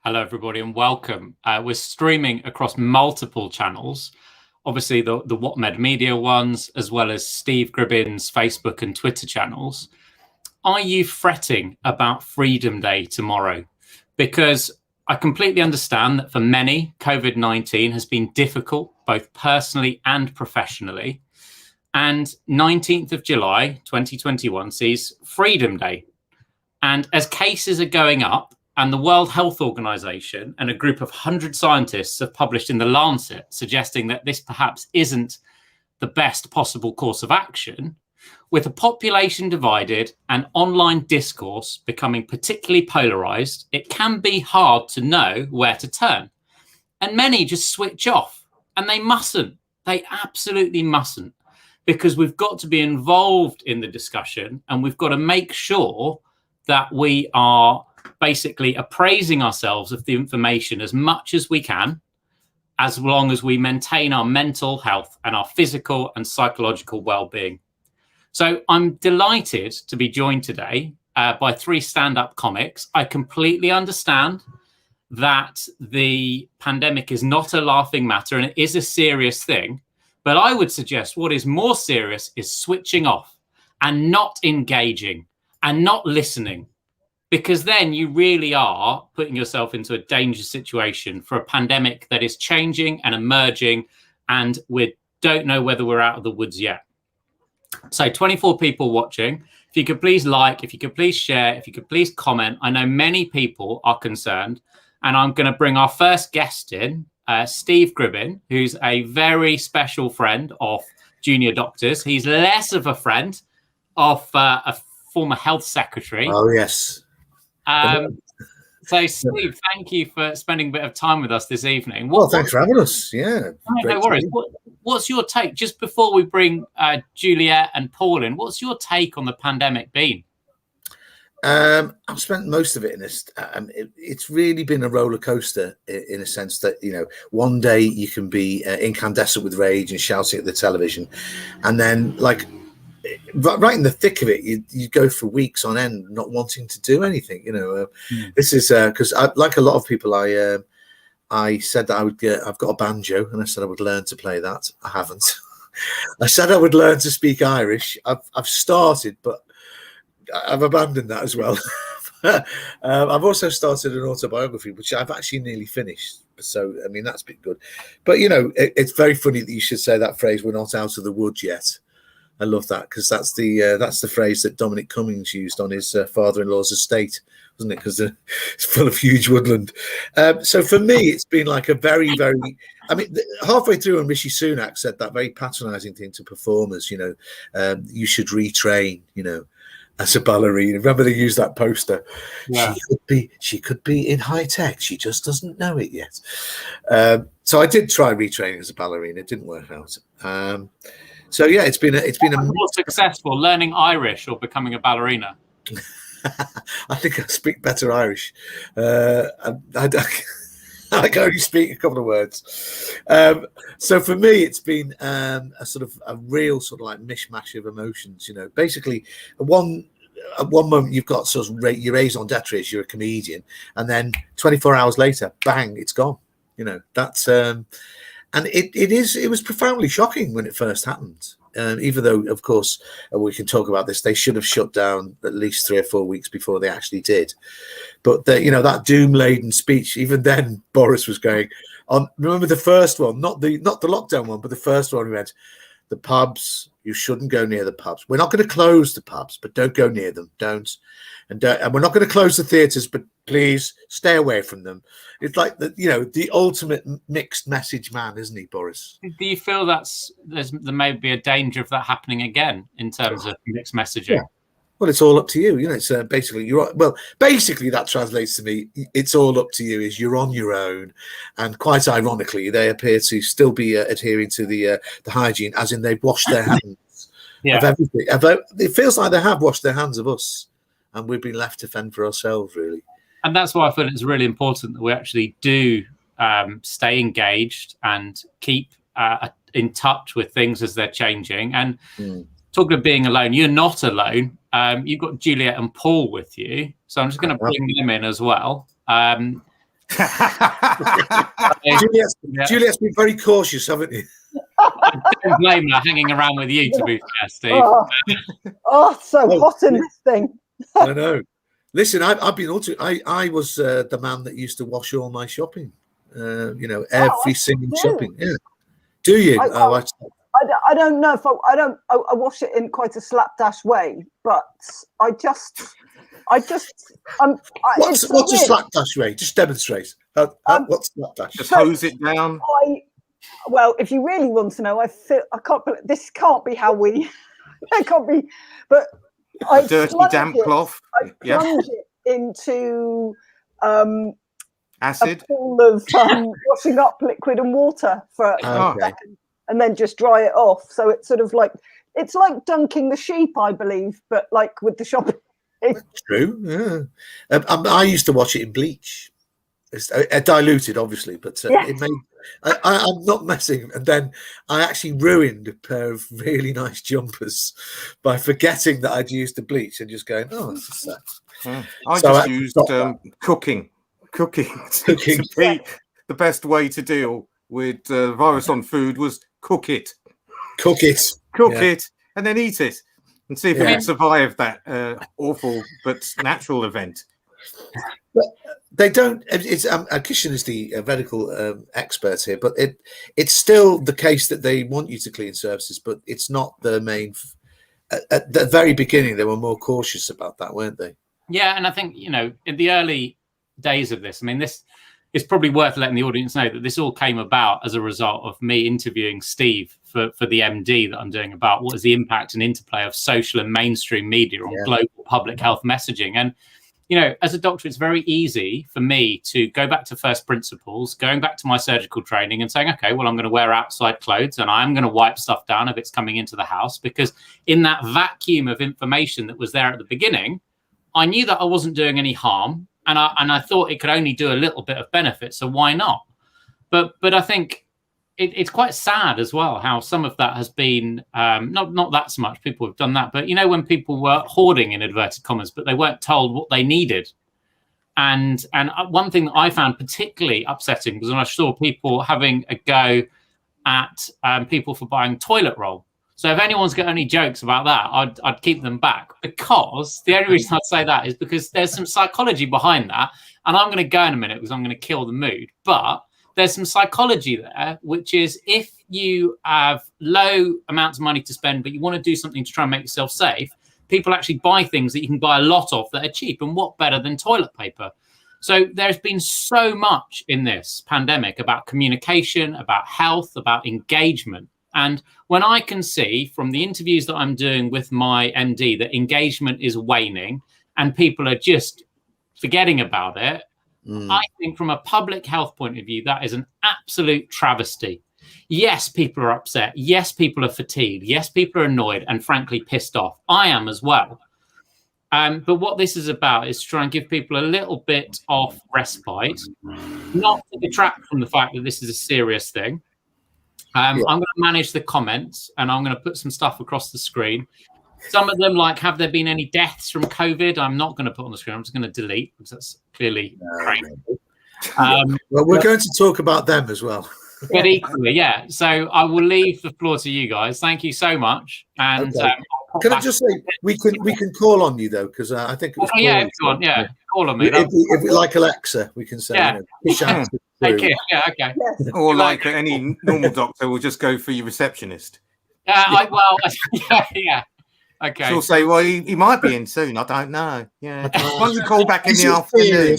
Hello, everybody, and welcome. We're streaming across multiple channels, obviously the WhatMed Media ones, as well as Steve Gribbin's Facebook and Twitter channels. Are you fretting about Freedom Day tomorrow? Because I completely understand that for many, COVID-19 has been difficult, both personally and professionally. And 19th of July, 2021 sees Freedom Day. And as cases are going up, and the World Health Organization and a group of 100 scientists have published in the Lancet suggesting that this perhaps isn't the best possible course of action, with a population divided and online discourse becoming particularly polarised, it can be hard to know where to turn. And many just switch off, and they mustn't. They absolutely mustn't, because we've got to be involved in the discussion, and we've got to make sure that we are basically appraising ourselves of the information as much as we can, as long as we maintain our mental health and our physical and psychological well-being. So I'm delighted to be joined today by three stand-up comics. I completely understand that the pandemic is not a laughing matter and it is a serious thing, but I would suggest what is more serious is switching off and not engaging and not listening, because then you really are putting yourself into a dangerous situation for a pandemic that is changing and emerging, and we don't know whether we're out of the woods yet. So 24 people watching. If you could please like, if you could please share, if you could please comment. I know many people are concerned, and I'm going to bring our first guest in, Steve Gribbin, who's a very special friend of junior doctors. He's less of a friend of a former health secretary. Oh, yes. So, Steve, thank you for spending a bit of time with us this evening. Thanks for having us. Yeah. No worries. What's your take, just before we bring Juliet and Paul in, what's your take on the pandemic been? I've spent most of it in this. It's really been a roller coaster in a sense that, one day you can be incandescent with rage and shouting at the television. And then, right in the thick of it, you go for weeks on end not wanting to do anything. This is because like a lot of people, I said that I would I've got a banjo, and I said I would learn to play that. I haven't. I said I would learn to speak Irish. I've started, but I've abandoned that as well. I've also started an autobiography, which I've actually nearly finished. So, I mean, that's been good. But, it's very funny that you should say that phrase, "We're not out of the woods yet." I love that, because that's the phrase that Dominic Cummings used on his father-in-law's estate, wasn't it? Because it's full of huge woodland. So for me, it's been like a very, very. I mean, halfway through, when Rishi Sunak said that very patronising thing to performers, you should retrain, as a ballerina. Remember they used that poster? Yeah. She could be in high tech. She just doesn't know it yet. So I did try retraining as a ballerina. It didn't work out. So yeah, it's been a more successful learning Irish or becoming a ballerina. I think I speak better Irish. I can only speak a couple of words. So for me, it's been a real sort of like mishmash of emotions. Basically, at one moment you've got sort of your raison d'etre, you're a comedian, and then 24 hours later, bang, it's gone. That's. And it was profoundly shocking when it first happened. Even though, of course, we can talk about this, they should have shut down at least 3 or 4 weeks before they actually did. But that doom-laden speech, even then, Boris was going on. Remember the first one, not the lockdown one, but the first one. He went, "The pubs, you shouldn't go near the pubs. We're not going to close the pubs, but don't go near them. Don't. And we're not going to close the theatres, but please stay away from them." It's like the ultimate mixed message man, isn't he, Boris? Do you feel there may be a danger of that happening again in terms of mixed messaging? Yeah. Well, it's all up to you. It's basically basically that translates to me. It's all up to you. Is you're on your own, and quite ironically, they appear to still be adhering to the hygiene, as in they've washed their hands of everything. It feels like they have washed their hands of us, and we've been left to fend for ourselves, really. And that's why I feel it's really important that we actually do stay engaged and keep in touch with things as they're changing. And talking of being alone, you're not alone. You've got Juliet and Paul with you. So I'm just going to bring them in as well. Juliet's been very cautious, haven't you? Don't blame her hanging around with you, to be fair, Steve. It's so hot in this thing. I know. Listen, I've been I was the man that used to wash all my shopping. Every single shopping. Yeah. Do you? I don't know if I wash it in quite a slapdash way, but what's a slapdash way? Just demonstrate. What's slapdash? Just hose it down. Well, if you really want to know, I can't. This can't be how we. It can't be. But I dirty damp cloth. I plunge it into acid, a pool of washing up liquid and water for a second, and then just dry it off. So it's sort of like dunking the sheep, I believe, but like with the shopping. That's true. Yeah. I used to wash it in bleach. It's diluted, obviously, but it made. I'm not messing. And then I actually ruined a pair of really nice jumpers by forgetting that I'd used the bleach and just going, it's just that. I used cooking. To be the best way to deal with virus on food was cook it, and then eat it, and see if it would survive that awful but natural event. But they don't. Kishan is the medical expert here, but it's still the case that they want you to clean surfaces, but it's not the main. At the very beginning, they were more cautious about that, weren't they? Yeah, and I think in the early days of this, I mean, this is probably worth letting the audience know that this all came about as a result of me interviewing Steve for the MD that I'm doing about what is the impact and interplay of social and mainstream media on global public health messaging. And as a doctor, it's very easy for me to go back to first principles, going back to my surgical training and saying, okay, well, I'm going to wear outside clothes and I'm going to wipe stuff down if it's coming into the house, because in that vacuum of information that was there at the beginning, I knew that I wasn't doing any harm, and I thought it could only do a little bit of benefit, so why not? But I think it's quite sad as well how some of that has been not that so much. People have done that, but when people were hoarding in inverted commas, but they weren't told what they needed. And one thing that I found particularly upsetting was when I saw people having a go at people for buying toilet roll. So if anyone's got any jokes about that, I'd keep them back, because the only reason I'd say that is because there's some psychology behind that. And I'm going to go in a minute because I'm going to kill the mood. But there's some psychology there, which is if you have low amounts of money to spend, but you want to do something to try and make yourself safe, people actually buy things that you can buy a lot of that are cheap. And what better than toilet paper? So there's been so much in this pandemic about communication, about health, about engagement. And when I can see from the interviews that I'm doing with my MD that engagement is waning and people are just forgetting about it, I think from a public health point of view, that is an absolute travesty. Yes, people are upset. Yes, people are fatigued. Yes, people are annoyed and frankly pissed off. I am as well. But what this is about is to try and give people a little bit of respite, not to detract from the fact that this is a serious thing. I'm going to manage the comments and I'm going to put some stuff across the screen. Some of them, like, have there been any deaths from COVID? I'm not going to put on the screen. I'm just going to delete because that's clearly crazy. Well, we're going to talk about them as well. But equally, So I will leave the floor to you guys. Thank you so much. And can I just say we can call on you though, because I think it was call on me. If we like Alexa, we can say okay. Yes. Or like any normal doctor, we'll just go for your receptionist. Okay. She'll say, well, he might be in soon. I don't know. Yeah. Why don't you call back in the afternoon?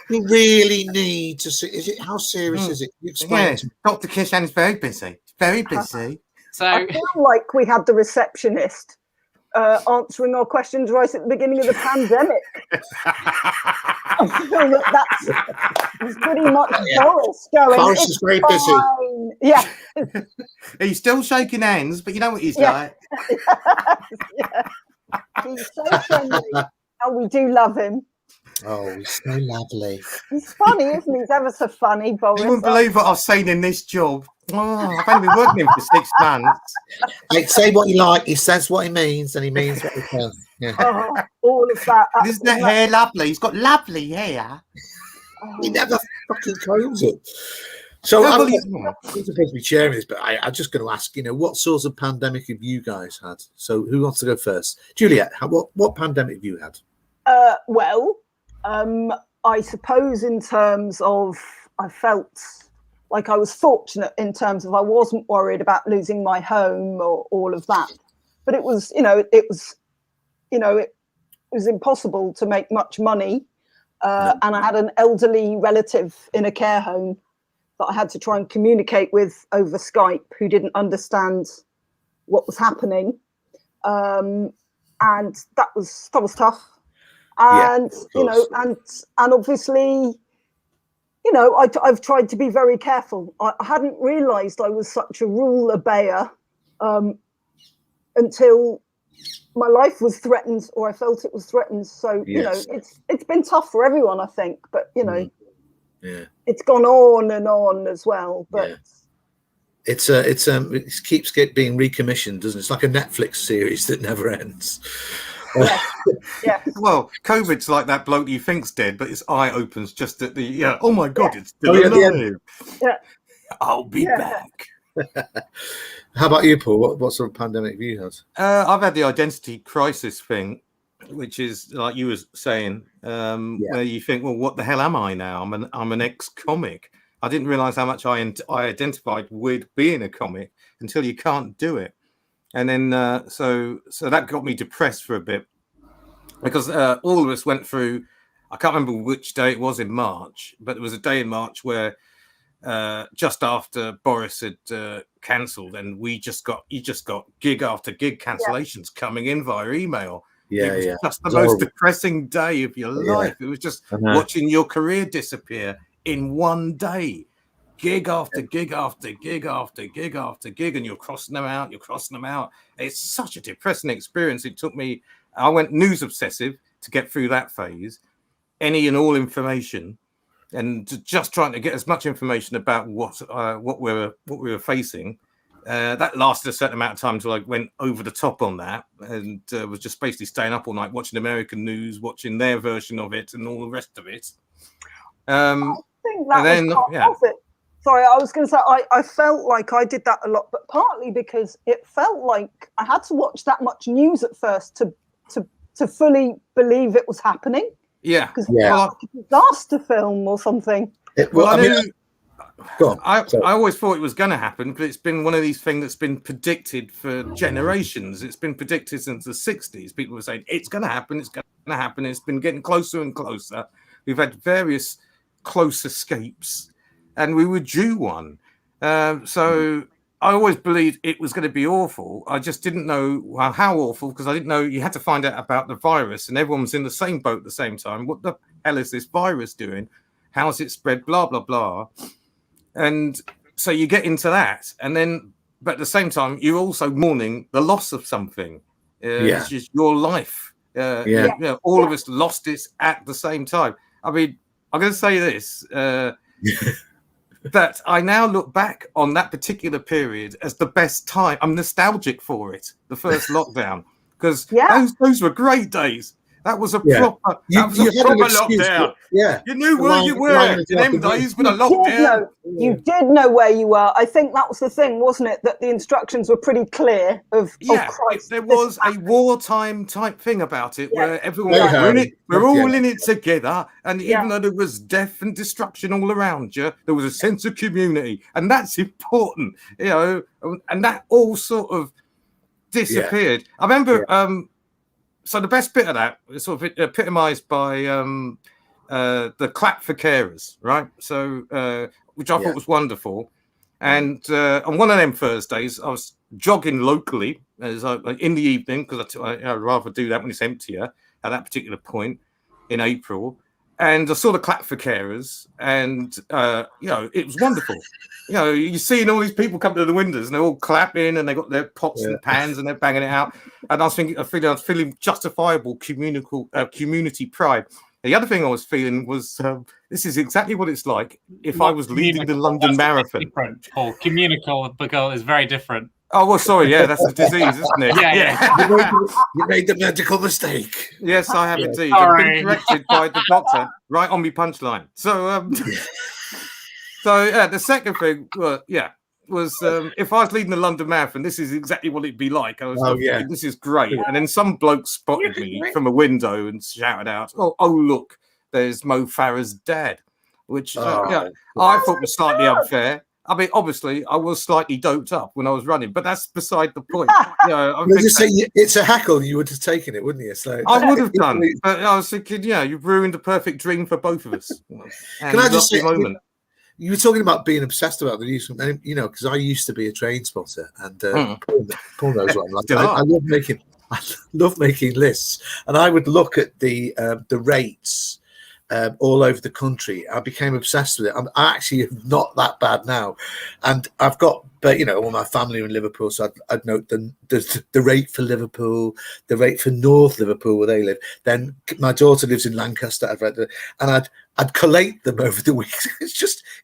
You really need to see. How serious is it? You explain to me. Dr. Kishan is very busy. Very busy. So I feel like we had the receptionist answering our questions right at the beginning of the pandemic. I feel that's pretty much Boris going. Boris is very busy. Yeah. He's still shaking hands, but you know what he's like. He's so friendly. Oh, we do love him. Oh, he's so lovely. He's funny, isn't he? He's ever so funny, Boris. You wouldn't believe what I've seen in this job. Oh, I've only been working him for 6 months. Like, say what you like. He says what he means, and he means what he says. Yeah. All of that. Isn't that hair lovely? He's got lovely hair. He never fucking claims it. So I'm supposed to be sharing this, but I'm just going to ask, what sort of pandemic have you guys had? So who wants to go first? Juliet, what pandemic have you had? I suppose in terms of, I felt like I was fortunate in terms of I wasn't worried about losing my home or all of that. But it was, it was impossible to make much money. And I had an elderly relative in a care home that I had to try and communicate with over Skype, who didn't understand what was happening. And that was tough. And, and obviously, I've tried to be very careful. I hadn't realized I was such a rule obeyer until my life was threatened, or I felt it was threatened. So, it's been tough for everyone, I think, but, it's gone on and on as well. But it keeps being recommissioned, doesn't it? It's like a Netflix series that never ends. Yeah. Well, COVID's like that bloke you think's dead, but his eye opens just at the oh my god, it's still alive. Yeah. I'll be back. How about you, Paul? What sort of pandemic have you had? I've had the identity crisis thing, which is like you were saying, where you think, well, what the hell am I now? I'm an ex-comic. I didn't realize how much I identified with being a comic until you can't do it. And then, so that got me depressed for a bit, because all of us went through, I can't remember which day it was in March, but there was a day in March where just after Boris had cancelled, and you just got gig after gig cancellations coming in via email. It was just the most depressing day of your life. It was just watching your career disappear in one day. Gig after gig after gig after gig after gig, and you're crossing them out. It's such a depressing experience. I went news obsessive to get through that phase, any and all information, and just trying to get as much information about what we were facing. That lasted a certain amount of time until I went over the top on that, and was just basically staying up all night watching American news, watching their version of it, and all the rest of it. I think that was part of it. Sorry, I was going to say, I felt like I did that a lot, but partly because it felt like I had to watch that much news at first to fully believe it was happening. Yeah. Because it was like a disaster film or something. I always thought it was going to happen, but it's been one of these things that's been predicted for generations. It's been predicted since the 60s. People were saying, it's going to happen, it's going to happen. It's been getting closer and closer. We've had various close escapes, and we were due one. So I always believed it was going to be awful. I just didn't know how awful, because I didn't know you had to find out about the virus, and everyone was in the same boat at the same time. What the hell is this virus doing? How's it spread? Blah, blah, blah. And so you get into that. And then, but at the same time, you're also mourning the loss of something. It's just your life. All of us lost it at the same time. I mean, I'm going to say this. That I now look back on that particular period as the best time. I'm nostalgic for it, the first lockdown, because those were great days. That was a proper lockdown. You knew where you were in them days with a lockdown. You did know where you were. I think that was the thing, wasn't it? That the instructions were pretty clear Christ, there was a wartime type thing about it, where everyone was in it. We're all in it together, and even though there was death and destruction all around you, there was a sense of community, and that's important, and that all sort of disappeared. I remember. So the best bit of that is sort of epitomized by the clap for carers, right? So, which I thought was wonderful. And on one of them Thursdays, I was jogging locally in the evening, because I'd rather do that when it's emptier at that particular point in April. And I saw the clap for carers, and it was wonderful. You're seeing all these people come to the windows, and they're all clapping, and they got their pots and pans, and they're banging it out. And I was feeling justifiable community pride. The other thing I was feeling was this is exactly what it's like if I was leading the London Marathon. Different, Paul. Communicable is very different. Oh, well, sorry. Yeah, that's a disease, isn't it? Yeah. You made the medical mistake. Yes, I have indeed. Sorry. I've been corrected by the doctor right on me punchline. So, the second thing, was if I was leading the London Marathon, this is exactly what it'd be like. I was thinking, this is great. And then some bloke spotted me from a window and shouted out, oh look, there's Mo Farah's dad, which I thought was slightly unfair. I mean, obviously, I was slightly doped up when I was running, but that's beside the point. It's a heckle. You would have taken it, wouldn't you? So I would have done. But I was thinking, you've ruined a perfect dream for both of us. Can I just say, moment? You were talking about being obsessed about the news, because I used to be a train spotter, and Paul knows what I'm like. I love making lists, and I would look at the rates all over the country. I became obsessed with it. I'm actually not that bad now, and I've got, all my family are in Liverpool, so I'd note the rate for Liverpool, the rate for North Liverpool where they live. Then my daughter lives in Lancaster. I've read and I'd collate them over the weeks.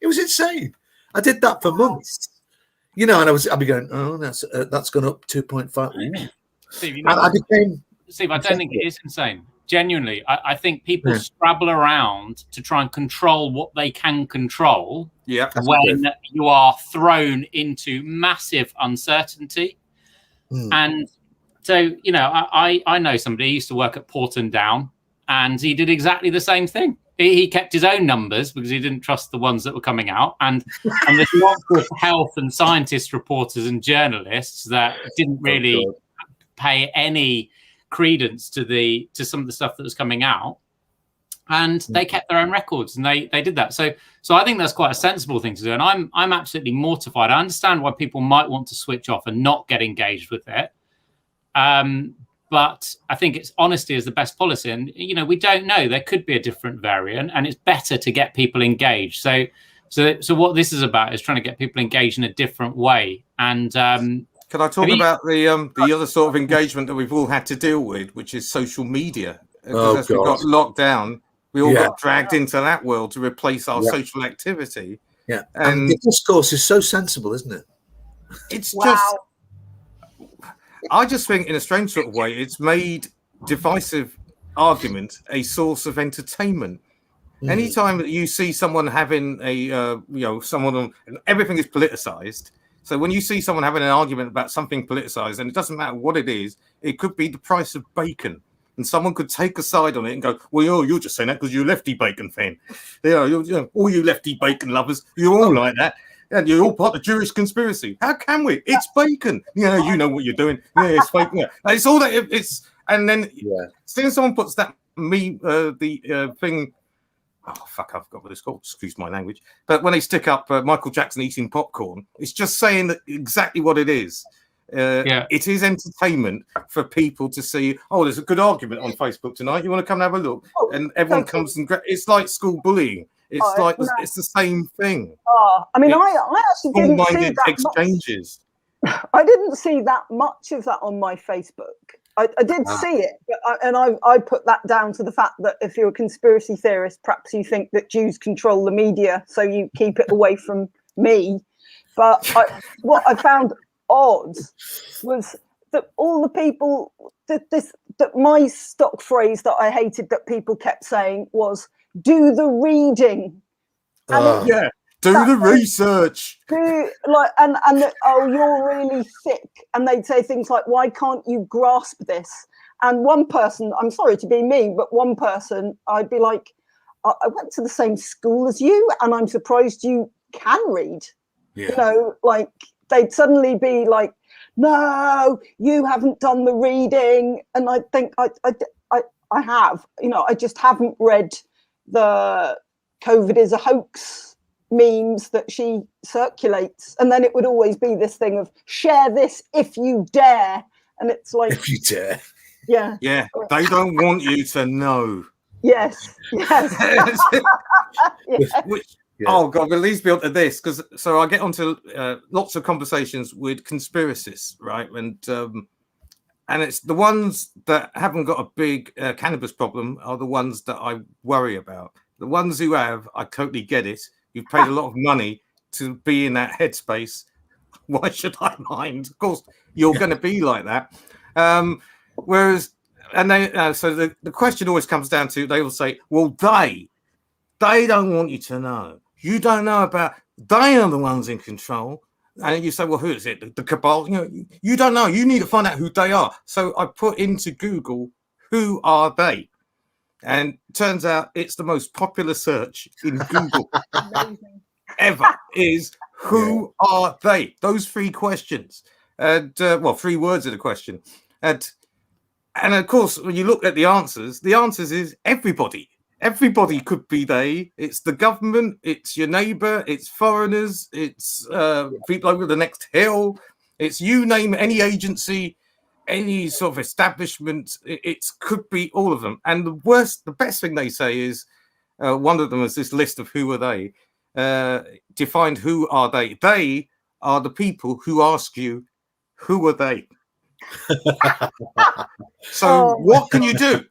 It was insane. I did that for months, and I'd be going, oh, that's gone up 2.5. Steve, Steve, I don't think it is insane. Genuinely, I think people scrabble around to try and control what they can control when you are thrown into massive uncertainty. And so, I know somebody who used to work at Porton Down, and he did exactly the same thing. He kept his own numbers because he didn't trust the ones that were coming out. And there's lots of health and scientist reporters and journalists that didn't really pay any credence to some of the stuff that was coming out, and they kept their own records, and they did that. So I think that's quite a sensible thing to do, and I'm absolutely mortified. I understand why people might want to switch off and not get engaged with it, but I think it's honesty is the best policy, and we don't know, there could be a different variant, and it's better to get people engaged. So what this is about is trying to get people engaged in a different way. And can I talk about the other sort of engagement that we've all had to deal with, which is social media? As we got locked down, we all got dragged into that world to replace our social activity. Yeah, and the discourse is so sensible, isn't it? It's just, I just think in a strange sort of way, it's made divisive argument a source of entertainment. Anytime that you see someone having everything is politicized. So when you see someone having an argument about something politicized, and it doesn't matter what it is, it could be the price of bacon. And someone could take a side on it and go, well, you're just saying that because you're a lefty bacon fan. All you lefty bacon lovers, you're all like that. And you're all part of the Jewish conspiracy. How can we? It's bacon. You know what you're doing. Yeah, it's fake. Yeah. It's all that. And then seeing someone puts that thing. Oh, fuck, I forgot what it's called. Excuse my language. But when they stick up Michael Jackson eating popcorn, it's just saying that exactly what it is. It is entertainment for people to see, there's a good argument on Facebook tonight. You want to come and have a look? And everyone comes and it's like school bullying. It's it's the same thing. I actually didn't see that exchanges. I didn't see that much of that on my Facebook. I did see it, but I put that down to the fact that if you're a conspiracy theorist, perhaps you think that Jews control the media, so you keep it away from me. But what I found odd was that all the people that my stock phrase that I hated that people kept saying was "do the reading." Do the research. You're really sick. And they'd say things like, why can't you grasp this? And one person, I'm sorry to be mean, but one person, I'd be like, I went to the same school as you, and I'm surprised you can read. Yeah. They'd suddenly be like, no, you haven't done the reading. And I think I have, I just haven't read the COVID is a hoax memes that she circulates, and then it would always be this thing of share this if you dare, and it's like if you dare, they don't want you to know. Yes. Oh god, but leads me on to this, because so I get onto lots of conversations with conspiracists, right? And it's the ones that haven't got a big cannabis problem are the ones that I worry about. The ones who have, I totally get it. You've paid a lot of money to be in that headspace. Why should I mind? Of course, you're going to be like that. Whereas, and they, so the question always comes down to, they will say, well, they don't want you to know. You don't know about, they are the ones in control. And you say, well, who is it? The cabal? You don't know. You need to find out who they are. So I put into Google, who are they? And it turns out it's the most popular search in Google ever is, who are they? Those 3 questions. And, well, 3 words of the question. And of course, when you look at the answers is everybody. Everybody could be they. It's the government, it's your neighbor, it's foreigners, it's people over the next hill. It's you name any agency, any sort of establishment. It could be all of them. And the best thing they say is, one of them is this list of who are they. Defined who are they. They are the people who ask you, who are they? So what can you do?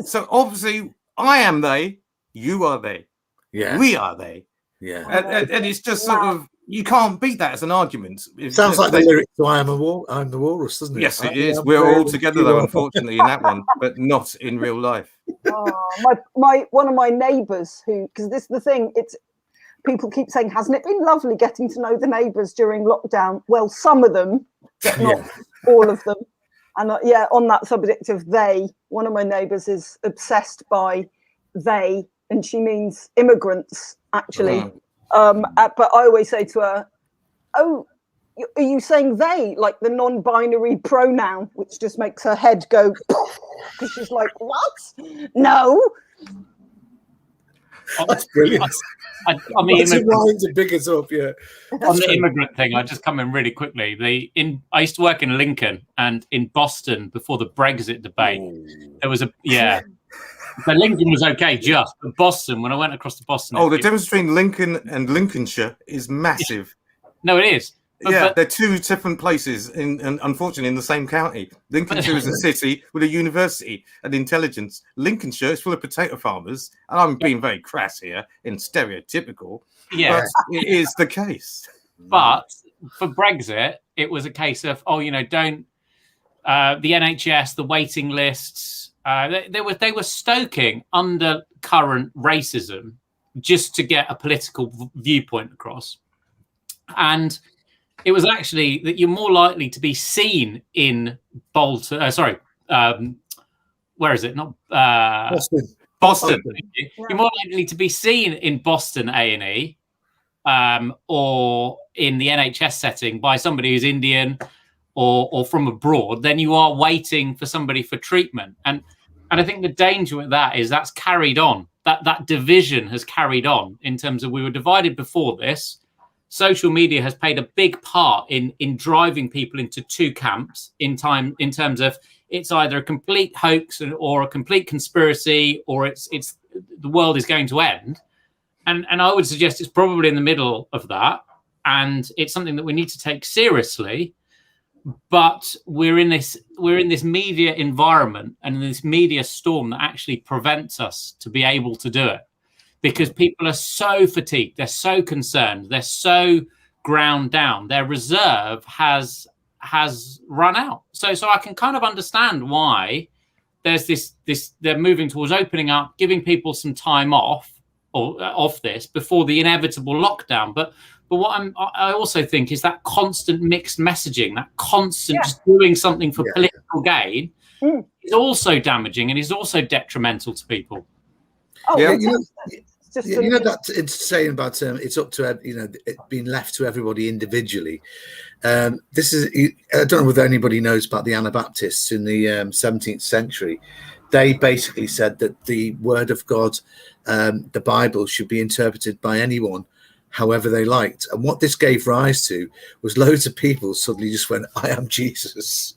So obviously, I am they, you are they, we are they. Yeah. And it's just sort of, you can't beat that as an argument. It sounds like the lyrics to I'm the Walrus, doesn't it? Yes, it is. We're all together, though, unfortunately, in that one, but not in real life. One of my neighbours because this is the thing, people keep saying, hasn't it been lovely getting to know the neighbours during lockdown? Well, some of them, but not all of them. And on that subject of they, one of my neighbours is obsessed by they, and she means immigrants, actually. But I always say to her, oh, are you saying they, like the non-binary pronoun, which just makes her head go, because she's like, what? No. That's brilliant. On the immigrant thing, I just come in really quickly. I used to work in Lincoln, and in Boston before the Brexit debate, there was So Lincoln was okay, but Boston, when I went across to Boston, the difference between Lincoln and Lincolnshire is massive. No, it is. But they're 2 different places, and unfortunately in the same county. Lincolnshire is a city with a university and intelligence. Lincolnshire is full of potato farmers, and I'm being very crass here and stereotypical. Yeah, but it is the case. But for Brexit, it was a case of don't the NHS, the waiting lists. They were stoking undercurrent racism just to get a political viewpoint across, and it was actually that you're more likely to be seen in Bolton. Where is it? Not Boston. You're more likely to be seen in Boston A&E or in the NHS setting by somebody who's Indian or from abroad than you are waiting for somebody for treatment. And I think the danger with that is that's carried on. That division has carried on in terms of we were divided before this. Social media has played a big part in driving people into 2 camps in terms of it's either a complete hoax or a complete conspiracy, or it's the world is going to end. And I would suggest it's probably in the middle of that. And it's something that we need to take seriously. But we're in this media environment and this media storm that actually prevents us to be able to do it. Because people are so fatigued, they're so concerned, they're so ground down. Their reserve has run out. So I can kind of understand why there's this they're moving towards opening up, giving people some time off this before the inevitable lockdown. But what I also think is that constant mixed messaging, that constant just doing something for political gain is also damaging and is also detrimental to people. That it's saying about it's up to it being left to everybody individually. This is, I don't know whether anybody knows about the Anabaptists in the 17th century. They basically said that the Word of God, the Bible, should be interpreted by anyone however they liked. And what this gave rise to was loads of people suddenly just went, I am Jesus.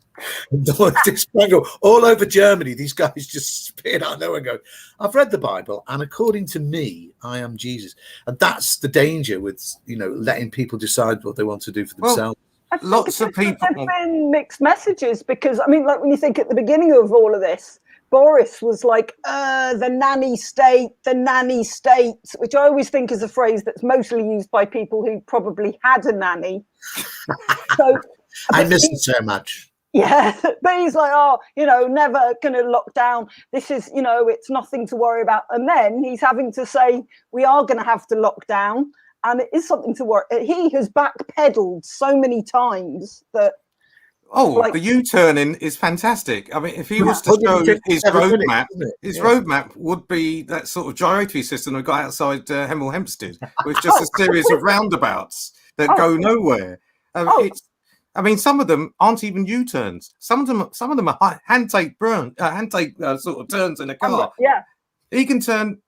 All over Germany, these guys just spit out nowhere and go, I've read the Bible, and according to me, I am Jesus. And that's the danger with letting people decide what they want to do for themselves. Lots of people. There's been mixed messages because, like when you think at the beginning of all of this, Boris was like, the nanny state, which I always think is a phrase that's mostly used by people who probably had a nanny. So I miss it so much. Yeah, but he's like, oh, never going to lock down. This is, it's nothing to worry about. And then he's having to say, we are going to have to lock down. And it is something to worry. He has backpedaled so many times that. The U-turning is fantastic. I mean, if he was to show his roadmap, roadmap would be that sort of gyratory system we got outside Hemel Hempstead, with just a series of roundabouts that go nowhere. Some of them aren't even U-turns. Some of them are hand-take sort of turns in a car. Yeah, he can turn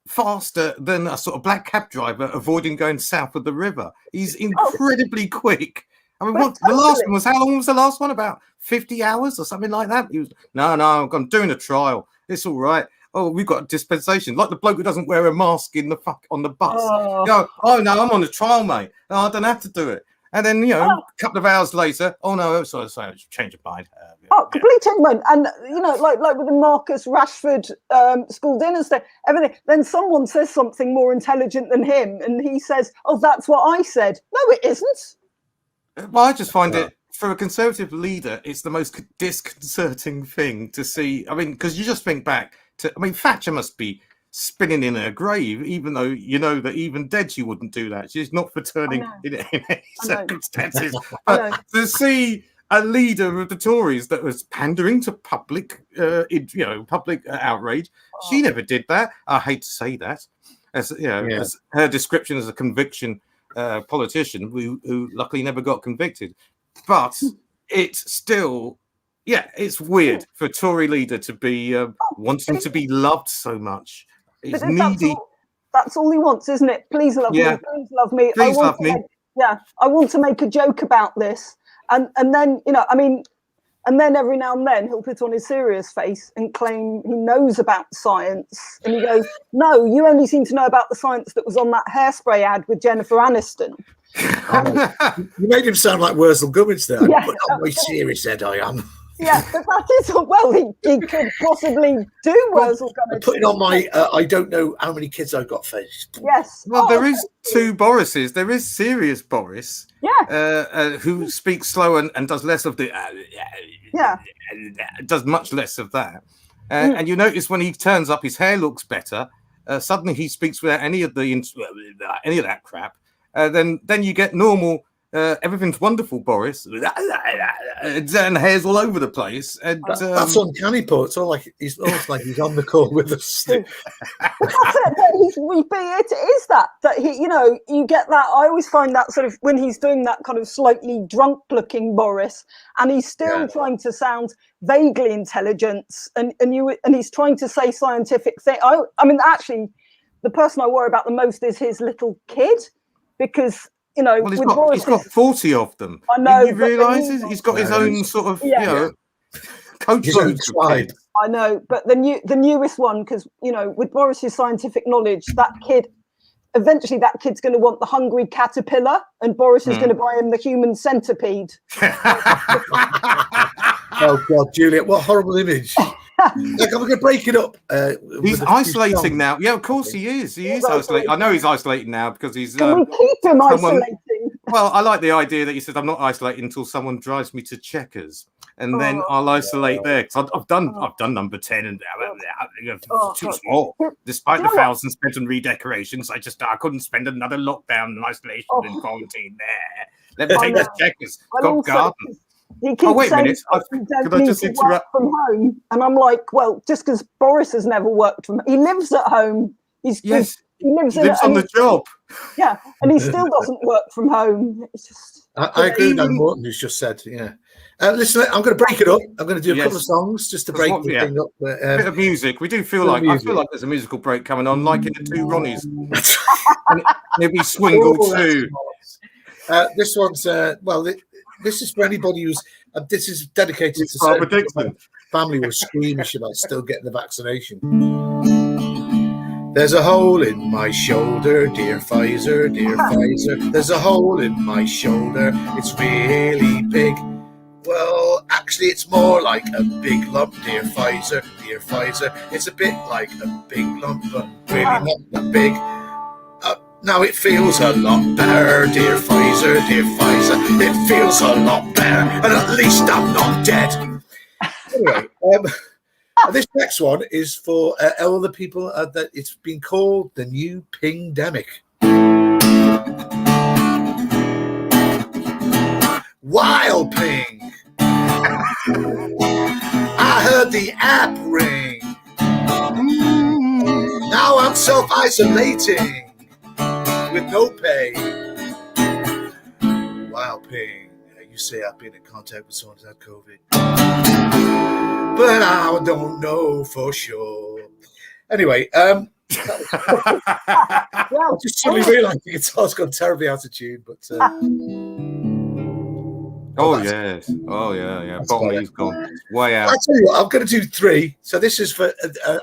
faster than a sort of black cab driver avoiding going south of the river. He's incredibly quick. I mean, the last one was, how long was the last one? About 50 hours or something like that? He was, no, I'm doing a trial. It's all right. Oh, we've got a dispensation. Like the bloke who doesn't wear a mask on the bus. No, I'm on a trial, mate. No, I don't have to do it. And then, a couple of hours later, sorry, change of mind. Complete change of mind. And, like with the Marcus Rashford school dinners, everything. Then someone says something more intelligent than him. And he says, that's what I said. No, it isn't. Well, I just find it, for a Conservative leader, it's the most disconcerting thing to see. I mean, because you just think back to, Thatcher must be spinning in her grave, even though that even dead she wouldn't do that. She's not for turning in any circumstances. But to see a leader of the Tories that was pandering to public outrage, she never did that. I hate to say that, as her description as a conviction politician who luckily never got convicted, but it's still it's weird for a Tory leader to be wanting to be loved so much. It's needy. That's all he wants, isn't it? Please love me. Please love me. Please love me. I want to make a joke about this, and then and then every now and then he'll put on his serious face and claim he knows about science. And he goes, no, you only seem to know about the science that was on that hairspray ad with Jennifer Aniston. You made him sound like Wurzel Gummidge there. Yeah, but on my serious head, I am. Yeah, but that is, he could possibly do Wurzel Gummidge. Putting on my, I don't know how many kids I've got face. Yes. Well, there is two Borises. There is serious Boris. Yeah. Who speaks slow and does less of the... does much less of that. And you notice when he turns up, his hair looks better. Suddenly he speaks without any of that crap. Then you get normal... everything's wonderful, Boris. And hair's all over the place. And that's uncanny, Paul. It's he's almost like he's on the call with us. It is that he, you get that. I always find that sort of when he's doing that kind of slightly drunk-looking Boris, and he's still trying to sound vaguely intelligent, and he's trying to say scientific things. Actually, the person I worry about the most is his little kid, because. He's got 40 of them. I know. He realises he's got his own sort of, coach. I know, but the newest one, because with Boris's scientific knowledge, eventually that kid's going to want the hungry caterpillar, and Boris is going to buy him the human centipede. Oh God, Juliet, what a horrible image! Look, I'm going to break it up. He's isolating now. Yeah, of course he is. He is isolating. I know he's isolating now because he's. Can we keep him isolating? Well, I like the idea that he said, "I'm not isolating until someone drives me to Chequers, and then I'll isolate there." Because I've done number 10, and too small. Despite the thousands spent on redecorations, I couldn't spend another lockdown in isolation and quarantine there. Let me take the Chequers. Got garden. He keeps saying could I just interrupt from home, and I'm like, well, just because Boris has never worked from, he lives at home. He lives on the job. Yeah, and he still doesn't work from home. It's just. I agree with Dan Morton, who's just said, listen, I'm going to break it up. I'm going to do a couple of songs just to break the thing up. A bit of music. We do feel like I feel like there's a musical break coming on, like in the Two Ronnies. Maybe Swingle too. This one's this is for anybody who's. This is dedicated to Barbara Dixon. Family was squeamish about still getting the vaccination. There's a hole in my shoulder, dear Pfizer, dear Pfizer. There's a hole in my shoulder. It's really big. Well, actually, it's more like a big lump, dear Pfizer, dear dear Pfizer. It's a bit like a big lump, but really not that big. Now it feels a lot better, dear Pfizer, dear Pfizer. It feels a lot better, and at least I'm not dead. Anyway, this next one is for all the people that it's been called the new ping-demic. Wild ping. I heard the app ring. Now I'm self-isolating with no pay. Wild ping. You say I've been in contact with someone who's had COVID, but I don't know for sure. Anyway, I just suddenly realised the guitar's gone terribly out of tune, but oh yeah. Bottom E's gone way out. I'll tell you what, I'm going to do 3. So this is for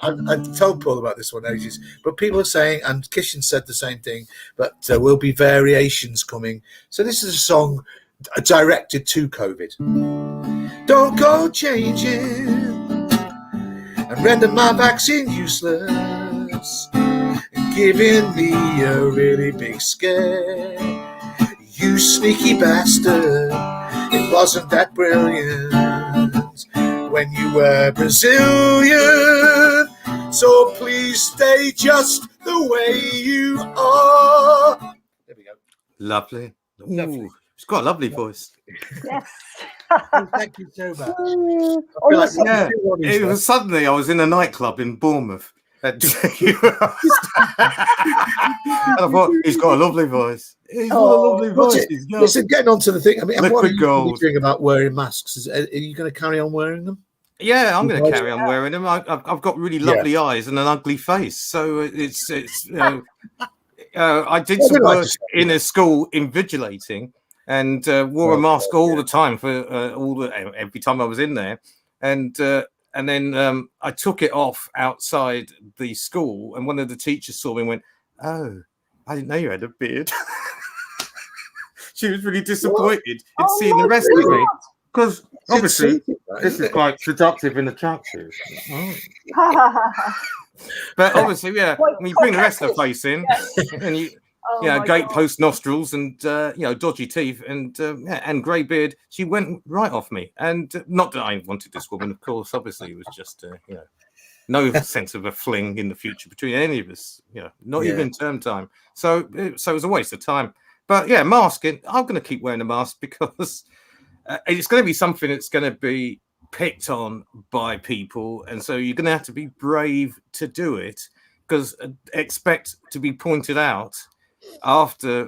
I told Paul about this one ages, but people are saying, and Kishan said the same thing, but will be variations coming. So this is a song directed to COVID. Don't go changing and render my vaccine useless, giving me a really big scare. You sneaky bastard, it wasn't that brilliant when you were Brazilian. So please stay just the way you are. There we go. Lovely. Ooh, she's got a lovely voice. Yes. Thank you so much. It was suddenly I was in a nightclub in Bournemouth. And I thought, he's got a lovely voice. He's got a lovely voice. Listen, getting on to the thing. I mean, what are you gold. doing about wearing masks? Are you going to carry on wearing them? Yeah, I'm going to carry on wearing them. I've got really lovely eyes and an ugly face, so it's you know. I did some work in a school invigilating and wore a mask all the time for every time I was in there, and then I took it off outside the school, and one of the teachers saw me and went, "Oh, I didn't know you had a beard." She was really disappointed in seeing the rest of me, because obviously this is quite seductive in the churches. But obviously, when you bring the rest of the face in, and you gatepost nostrils and dodgy teeth and grey beard, she went right off me. And not that I wanted this woman, of course. Obviously, it was just no sense of a fling in the future between any of us. Not even term time. So it was a waste of time. But yeah, masking. I'm going to keep wearing a mask because it's going to be something that's going to be picked on by people, and so you're going to have to be brave to do it, because expect to be pointed out after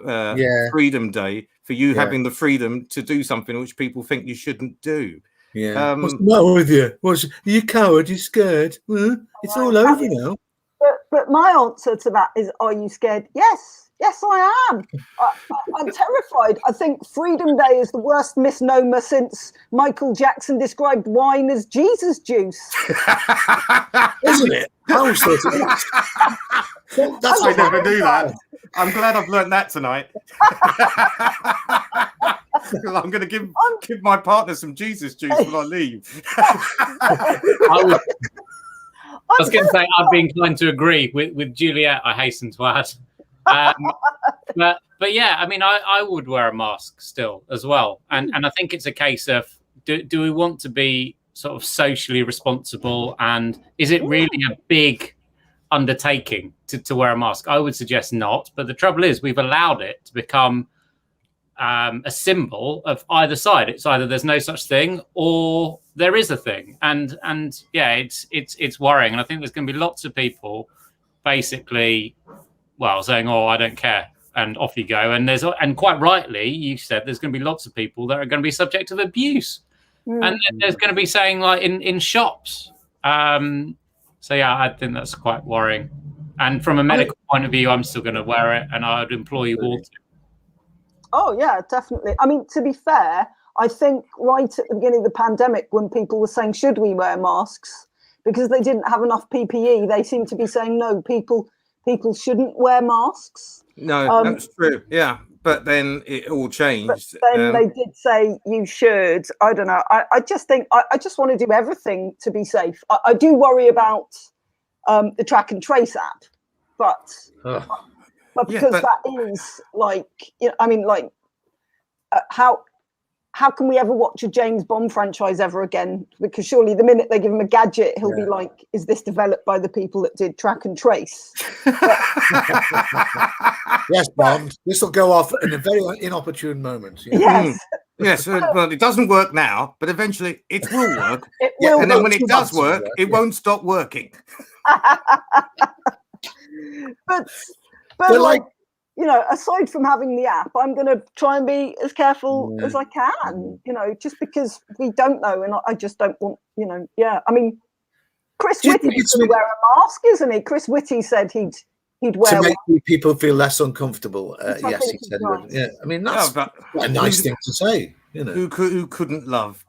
Freedom Day for you having the freedom to do something which people think you shouldn't do. What's the matter with you? Are you coward? You scared? It's all over now. But my answer to that is, are you scared? Yes, I am. I'm terrified. I think Freedom Day is the worst misnomer since Michael Jackson described wine as Jesus juice. Isn't it? I always thought it was. I never knew that. I'm glad I've learned that tonight. I'm going to give my partner some Jesus juice when I leave. I was going to say I'd be inclined to agree with Juliet, I hasten to add. But yeah, I mean, I would wear a mask still as well, and I think it's a case of do we want to be sort of socially responsible, and is it really a big undertaking to wear a mask? I would suggest not, but the trouble is we've allowed it to become a symbol of either side. It's either there's no such thing or there is a thing, and yeah, it's worrying, and I think there's going to be lots of people basically saying, "Oh, I don't care," and off you go. And quite rightly, you said there's going to be lots of people that are going to be subject to abuse, and there's going to be saying like in shops. So yeah, I think that's quite worrying. And from a medical point of view, I'm still going to wear it, and I'd implore you all to. Oh yeah, definitely. I mean, to be fair, I think right at the beginning of the pandemic, when people were saying, "Should we wear masks?" because they didn't have enough PPE, they seemed to be saying, "No, people shouldn't wear masks." No, that's true. Yeah, but then it all changed. But then they did say you should. I don't know. I just think I just want to do everything to be safe. I do worry about the track and trace app, but because that is like, you know, I mean, like how can we ever watch a James Bond franchise ever again? Because surely the minute they give him a gadget, he'll be like, is this developed by the people that did track and trace? Yes, Bond. This will go off in a very inopportune moment. Yes. Yes, well, it doesn't work now, but eventually it will work. It will. And then when it does work, it won't stop working. but like, you know, aside from having the app, I'm going to try and be as careful as I can, you know, just because we don't know. And I just don't want, you know, I mean, Chris Whitty can wear a mask, isn't he? Chris Whitty said he'd wear to make people feel less uncomfortable. Yes, he said. Right. Yeah, I mean, that's a nice thing to say, you know. Who couldn't love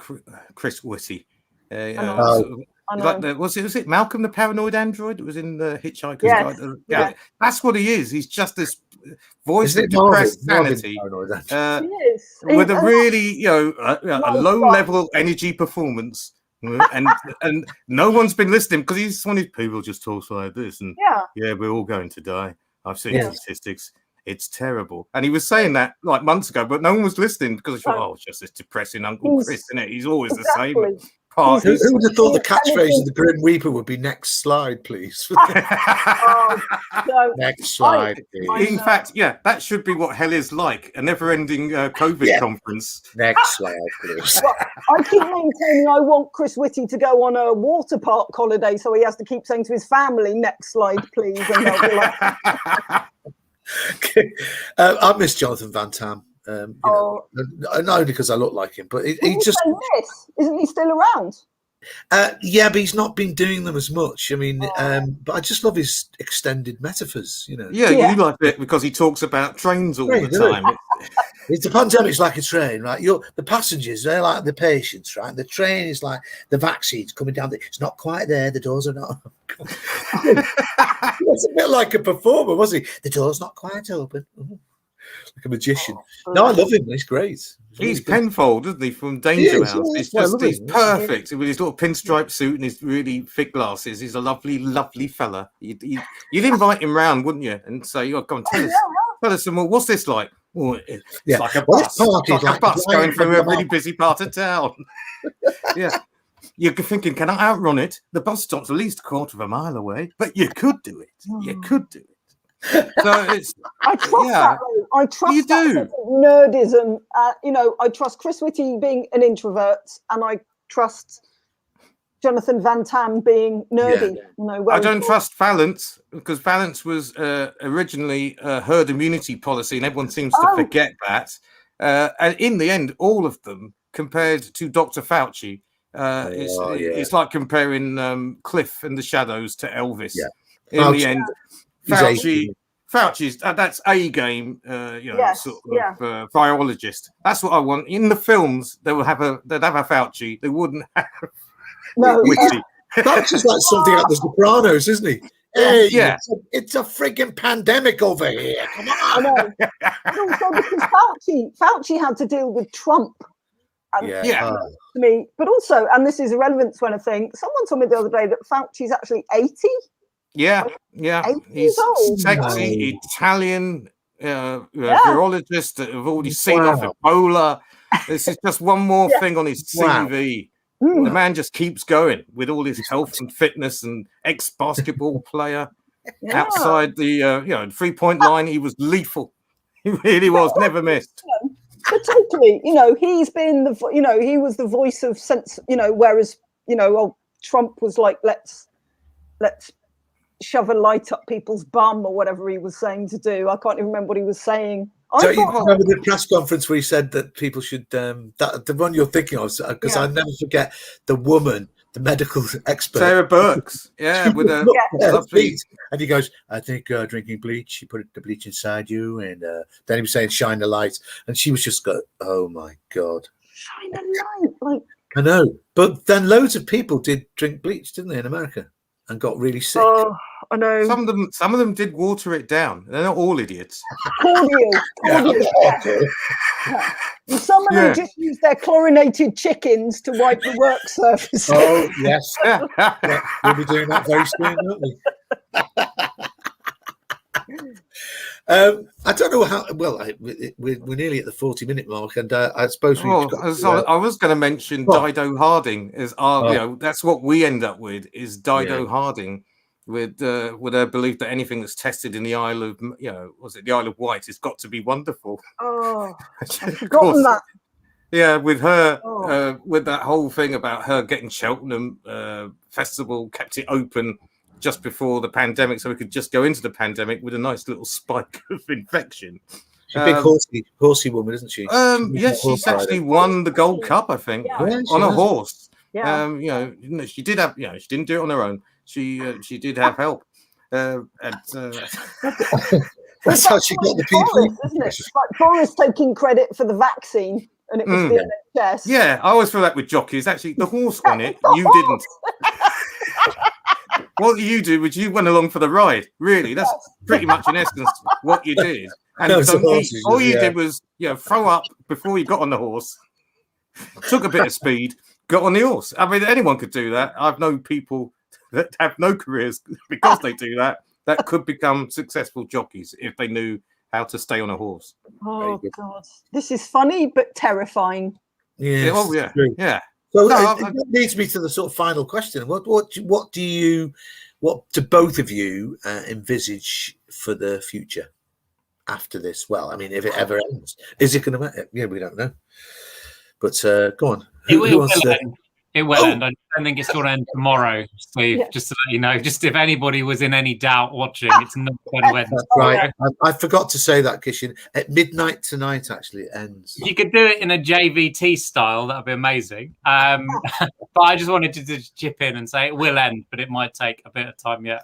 Chris Whitty? Like was it Malcolm the Paranoid Android? It was in the Hitchhiker's Guide. Yeah, that's what he is. He's just this voice of depressed sanity with a really, a low level energy performance, and no one's been listening because he's one of these people just talks like this, and we're all going to die. I've seen statistics. It's terrible. And he was saying that like months ago, but no one was listening because I thought, it's just this depressing Uncle Chris, isn't it? He's always the same. Who would have thought the catchphrase of the Grim Reaper would be "next slide, please"? Next slide, please. In fact, that should be what hell is like—a never-ending COVID conference. Next slide, please. Well, I keep maintaining I want Chris Whitty to go on a water park holiday, so he has to keep saying to his family, "Next slide, please," and they'll be like. I miss Jonathan Van Tam. Not only because I look like him, but he just isn't he still around? But he's not been doing them as much. I mean, but I just love his extended metaphors. You know, you like it because he talks about trains all the time. It's the pandemic's like a train, right? The passengers, they're like the patients, right? The train is like the vaccines coming down. It's not quite there. The doors are not. It's a bit like a performer, wasn't he? The door's not quite open. Like a magician. No, I love him. He's great. He's Penfold, isn't he, from Danger Mouse? He's perfect with his little pinstripe suit and his really thick glasses. He's a lovely, lovely fella. You'd invite him round, wouldn't you? And say, "Go on, tell us some more. What's this like?" Oh, it's like a bus. It's like a bus going through a really busy part of town. You're thinking, can I outrun it? The bus stop's at least a quarter of a mile away, but you could do it. You could do it. So it's. I trust that. I trust you that nerdism. I trust Chris Whitty being an introvert, and I trust Jonathan Van Tam being nerdy. I don't trust Valance because Valance was originally a herd immunity policy, and everyone seems to forget that. And in the end, all of them compared to Dr. Fauci. It's like comparing Cliff and the Shadows to Elvis. In the end, Fauci's that's a game, biologist. That's what I want in the films. They'd have a Fauci. They wouldn't have. No, Fauci's like something like The Sopranos, isn't he? Hey, it's a frigging pandemic over here. Come on. I know. But also because Fauci had to deal with Trump. To me, but also, and this is irrelevant to anything, someone told me the other day that Fauci's actually 80. He's sexy Italian virologist that have already seen off Ebola. This is just one more thing on his CV. The man just keeps going with all his health and fitness, and ex-basketball player. Outside the 3-point line, he was lethal. He really was, never missed. But totally, he's been he was the voice of sense, whereas, Trump was like, let's shove a light up people's bum or whatever he was saying to do. I can't even remember what he was saying. So you remember the press conference where he said that people should, the one you're thinking of, because I never forget the woman, the medical expert. Sarah Burks, with a feet. And he goes, I think drinking bleach, you put the bleach inside you. And then he was saying, shine the light. And she was just going, oh my God. Shine the light. I know. But then loads of people did drink bleach, didn't they, in America? and got really sick. Oh, I know. Some of them did water it down. They're not all idiots. Cordial. Yeah. And some of them just use their chlorinated chickens to wipe the work surface. Oh, yes. We'll be doing that very soon, won't we? I don't know how well. We're nearly at the 40-minute mark, and I suppose we've got. I was going to mention Dido Harding as our. You know, that's what we end up with is Dido Harding, with her belief that anything that's tested in the Isle of, was it the Isle of Wight, has got to be wonderful. Oh, I've forgotten that. Yeah, with her, with that whole thing about her getting Cheltenham Festival, kept it open just before the pandemic, so we could just go into the pandemic with a nice little spike of infection. She's a big horsey woman, isn't she? She's actually won the Gold Cup, I think, on a horse. Yeah. She did have, she didn't do it on her own. She did have help. That's how she got the people. Boris, isn't it? It's like Boris taking credit for the vaccine, and it was the NHS. Yeah, I always feel that with jockeys. Actually, the horse won it. You didn't. What you did was you went along for the ride. Really, that's pretty much in essence what you did. And all you did was, throw up before you got on the horse, took a bit of speed, got on the horse. I mean, anyone could do that. I've known people that have no careers because they do that could become successful jockeys if they knew how to stay on a horse. Oh God, this is funny but terrifying. Yeah. Oh yeah. Yeah. So it leads me to the sort of final question. What do both of you envisage for the future after this? Well, I mean, if it ever ends, is it going to matter? Yeah, we don't know. But go on. It will end. I don't think it's going to end tomorrow, Steve. Yeah. Just to let you know, just if anybody was in any doubt watching, it's not going to end. That's right. I forgot to say that, Kishin. At midnight tonight, actually, it ends. You could do it in a JVT style. That would be amazing. But I just wanted to just chip in and say it will end, but it might take a bit of time yet.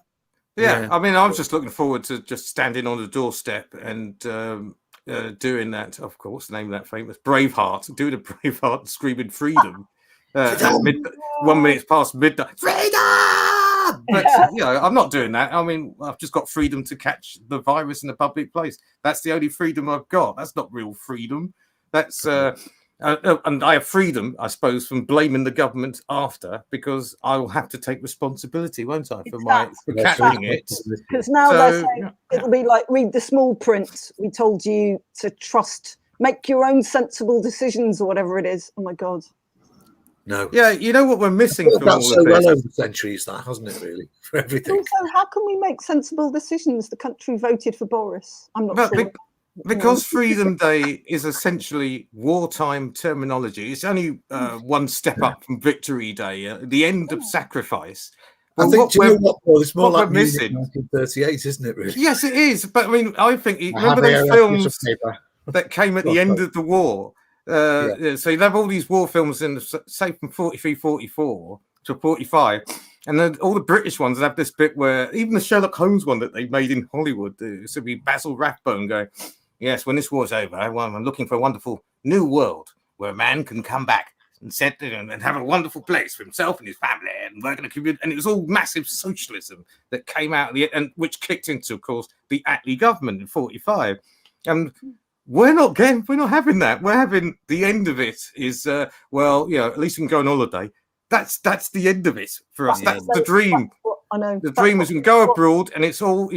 Yeah. I mean, I was just looking forward to just standing on the doorstep and doing that, of course, name that famous Braveheart, doing a Braveheart screaming freedom. 1 minute past midnight, freedom! But I'm not doing that. I mean, I've just got freedom to catch the virus in a public place. That's the only freedom I've got. That's not real freedom. That's and I have freedom, I suppose, from blaming the government after, because I will have to take responsibility, won't I, for catching it? Because now they're saying it'll be like, read the small print. We told you to trust, make your own sensible decisions, or whatever it is. Oh my God. No. Yeah, you know what we're missing from all of this? Well over the centuries, that hasn't it, really, for everything. Also, how can we make sensible decisions? The country voted for Boris. I'm not sure. Because Freedom Day is essentially wartime terminology. It's only one step up from Victory Day, the end of sacrifice. Well, I think, do you know what, Paul? It's more like missing 1938, isn't it, really? Yes, it is. But I mean, I think, remember those films that came at the end of the war? So you have all these war films in, say, from 43, 44 to 45, and then all the British ones have this bit where even the Sherlock Holmes one that they made in Hollywood, it should be Basil Rathbone going, yes, when this war's over, I'm looking for a wonderful new world where a man can come back and set and have a wonderful place for himself and his family and work in a community. And it was all massive socialism that came out of and which kicked into, of course, the Attlee government in 45. And we're not having that. We're having the end of it is at least we can go on holiday. That's the end of it for us. That's the dream. I know. The dream is you can go abroad and it's all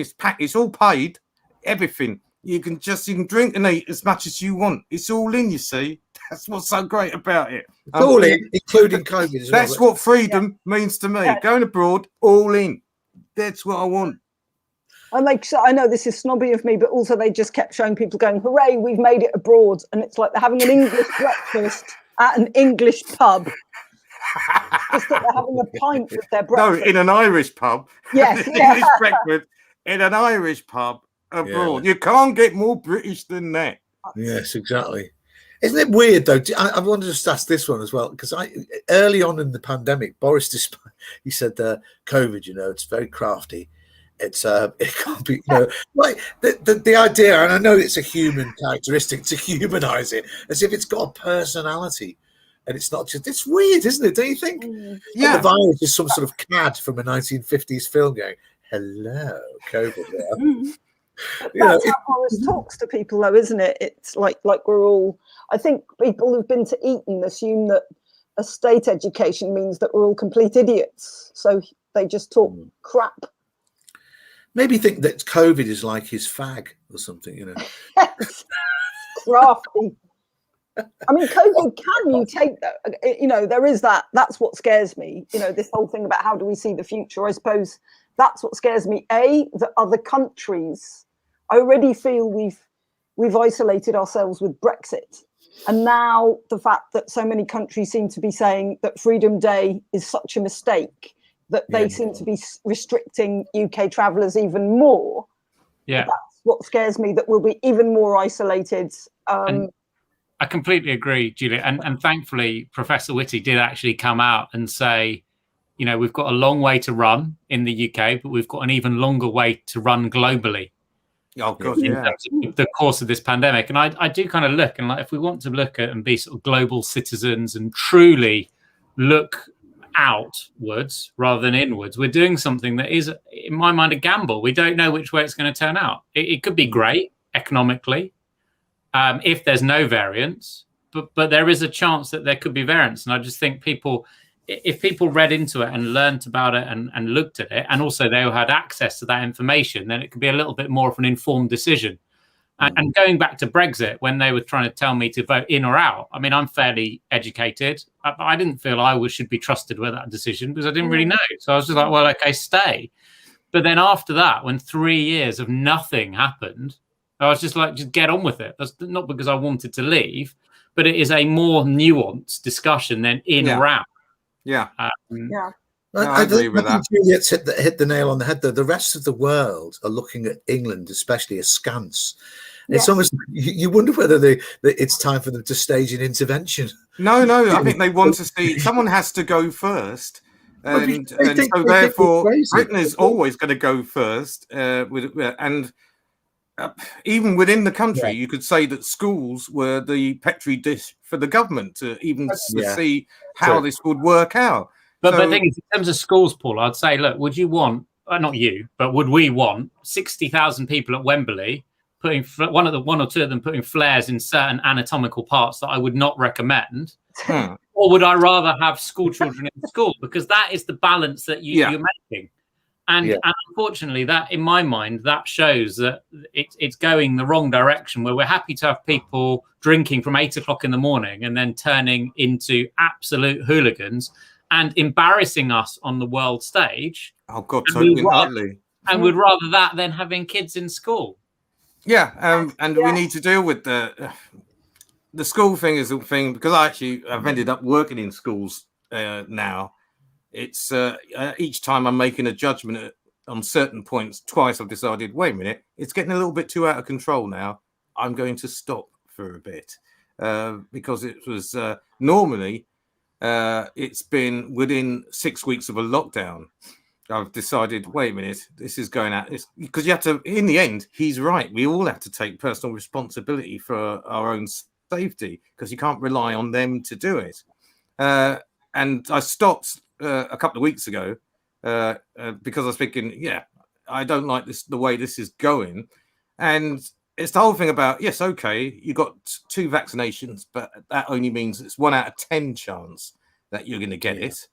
paid, everything. You can drink and eat as much as you want. It's all in, you see. That's what's so great about it. It's all in, including COVID as well. That's what freedom means to me. Going abroad, all in. That's what I want. I know this is snobby of me, but also they just kept showing people going, hooray, we've made it abroad. And it's like they're having an English breakfast at an English pub. Just that they're having a pint with their breakfast. No, in an Irish pub. Yes. English breakfast in an Irish pub abroad. You can't get more British than that. Yes, exactly. Isn't it weird, though? I wanted to just ask this one as well, because early on in the pandemic, Boris, he said, COVID, it's very crafty. It can't be, like the idea, and I know it's a human characteristic to humanize it, as if it's got a personality. and it's not just, it's weird, isn't it? Don't you think? Yeah. The virus is some sort of cad from a 1950s film going, hello, COVID. That's how Boris talks to people, though, isn't it? It's like we're all. I think people who've been to Eton assume that a state education means that we're all complete idiots, so they just talk crap. Maybe think that COVID is like his fag or something, Yes. Crafty. I mean, COVID can mutate, though. There is that. That's what scares me. This whole thing about how do we see the future. I suppose that's what scares me. That other countries, I already feel we've isolated ourselves with Brexit, and now the fact that so many countries seem to be saying that Freedom Day is such a mistake that they seem to be restricting UK travellers even more. Yeah, that's what scares me. That we'll be even more isolated. I completely agree, Juliet, and thankfully, Professor Whitty did actually come out and say, we've got a long way to run in the UK, but we've got an even longer way to run globally. Oh, God, in terms of the course of this pandemic. And I do kind of look, and like, if we want to look at and be sort of global citizens and truly look outwards rather than inwards, we're doing something that is, in my mind, a gamble. We don't know which way it's going to turn out. It could be great economically if there's no variance, but there is a chance that there could be variance. And I just think if people read into it and learnt about it and looked at it, and also they had access to that information, then it could be a little bit more of an informed decision. And going back to Brexit, when they were trying to tell me to vote in or out, I mean, I'm fairly educated. I didn't feel I should be trusted with that decision because I didn't really know. So I was just like, well, okay, stay. But then after that, when 3 years of nothing happened, I was just like, just get on with it. That's not because I wanted to leave, but it is a more nuanced discussion than in or out. Yeah. Yeah. No, I agree with that. Juliet's hit the nail on the head. The rest of the world are looking at England, especially, askance. It's almost, you wonder whether it's time for them to stage an intervention. No, I think they want to see, someone has to go first. And so therefore, Britain is always going to go first. Even within the country, you could say that schools were the petri dish for the government to see how this would work out. But the thing is, in terms of schools, Paul, I'd say, look, would you want, not you, but would we want 60,000 people at Wembley putting one or two of them putting flares in certain anatomical parts that I would not recommend? Or would I rather have school children in school? Because that is the balance that you're making. And unfortunately, that, in my mind, that shows that it's going the wrong direction, where we're happy to have people drinking from 8 o'clock in the morning and then turning into absolute hooligans and embarrassing us on the world stage. Oh, God, totally. And we'd rather that than having kids in school. Yeah, and we need to deal with the school thing is a thing, because I've ended up working in schools now. It's each time I'm making a judgment on certain points, twice I've decided, wait a minute, it's getting a little bit too out of control now. I'm going to stop for a bit because it was normally it's been within 6 weeks of a lockdown. I've decided, wait a minute, this is going out. Because you have to, in the end, he's right. We all have to take personal responsibility for our own safety because you can't rely on them to do it. And I stopped a couple of weeks ago because I was thinking, I don't like the way this is going. And it's the whole thing about, yes, okay, you got 2 vaccinations, but that only means it's 1 out of 10 chance that you're going to get it.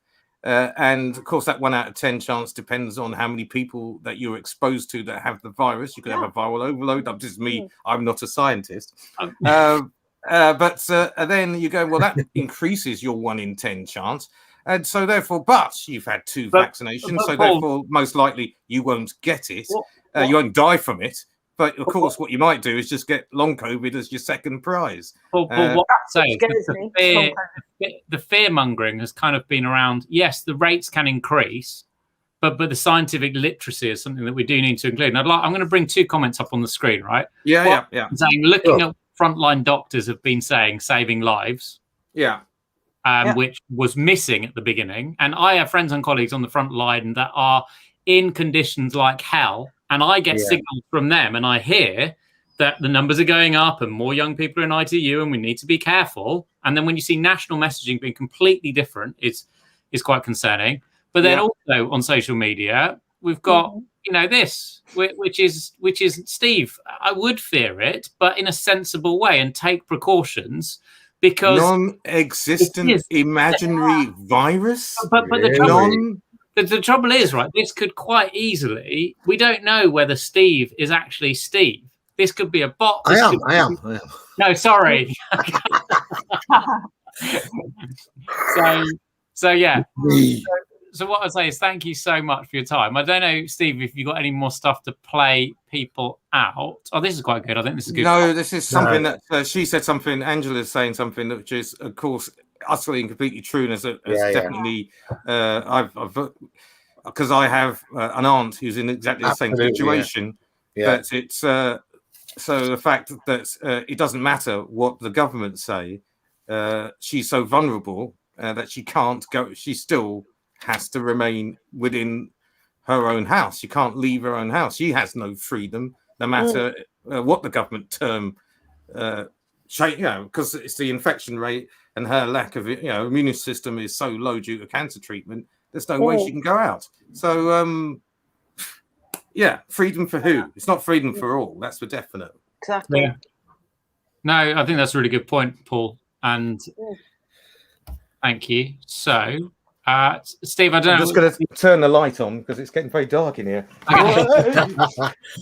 And of course, that 1 out of 10 chance depends on how many people that you're exposed to that have the virus. You could have a viral overload. That's just me. I'm not a scientist. But then you go, well, that increases your 1 in 10 chance. And so therefore, but you've had 2 vaccinations. So therefore, most likely you won't get it. You won't die from it. But of course, what you might do is just get long COVID as your second prize. What I'm saying, the fear mongering has kind of been around. Yes, the rates can increase, but the scientific literacy is something that we do need to include. And I'm going to bring 2 comments up on the screen, right? Yeah. Saying, looking at frontline doctors have been saying, saving lives. Which was missing at the beginning. And I have friends and colleagues on the front line that are in conditions like hell. And I get signals from them and I hear that the numbers are going up and more young people are in ITU and we need to be careful. And then when you see national messaging being completely different, it's quite concerning. But then also on social media, we've got this, which is Steve. I would fear it, but in a sensible way and take precautions, because non-existent imaginary virus. But the trouble is, right, this could quite easily, we don't know whether Steve is actually Steve. This could be a bot. I am. No, sorry. So yeah. So what I say is thank you so much for your time. I don't know, Steve, if you've got any more stuff to play people out. Oh, this is quite good. I think this is good. No, this is something that she said something, Angela's saying something, which is, of course, utterly and completely true. And definitely, because I have an aunt who's in exactly the same situation. But it's so the fact that it doesn't matter what the government say, she's so vulnerable that she can't go. She still has to remain within her own house. She can't leave her own house. She has no freedom, no matter what the government term, because it's the infection rate and her lack of immune system is so low due to cancer treatment. There's no way she can go out. So, freedom for who? It's not freedom for all. That's for definite. Exactly. Yeah. No, I think that's a really good point, Paul. And thank you. So, Steve, I'm just going to turn the light on because it's getting very dark in here.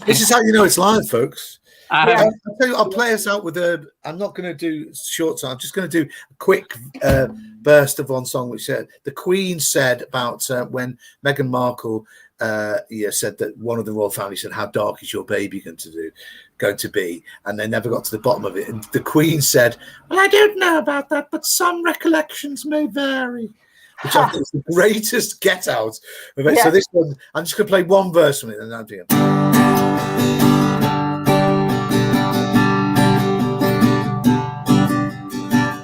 This is how you know it's live, folks. I'll tell you, I'll play us out with I'm not going to do short song. I'm just going to do a quick burst of one song, which the Queen said about when Meghan Markle said that one of the royal family said, "How dark is your baby going to be?" And they never got to the bottom of it. And the Queen said, "Well, I don't know about that, but some recollections may vary." Which I think is the greatest get out of it. So this one, I'm just going to play one verse from it, and I'm doing it.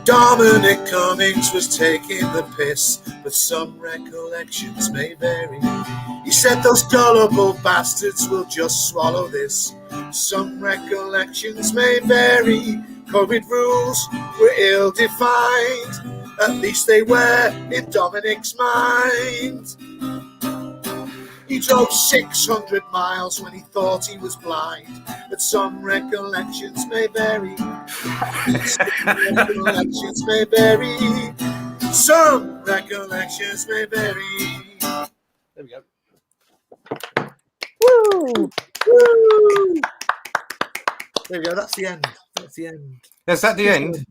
Dominic Cummings was taking the piss, but some recollections may vary. He said those gullible bastards will just swallow this. Some recollections may vary. COVID rules were ill-defined. At least they were in Dominic's mind. He drove 600 miles when he thought he was blind, but some recollections may vary. Some recollections may vary. Some recollections may vary. There we go. Woo! Woo! There we go. That's the end. That's the end. Is that the end?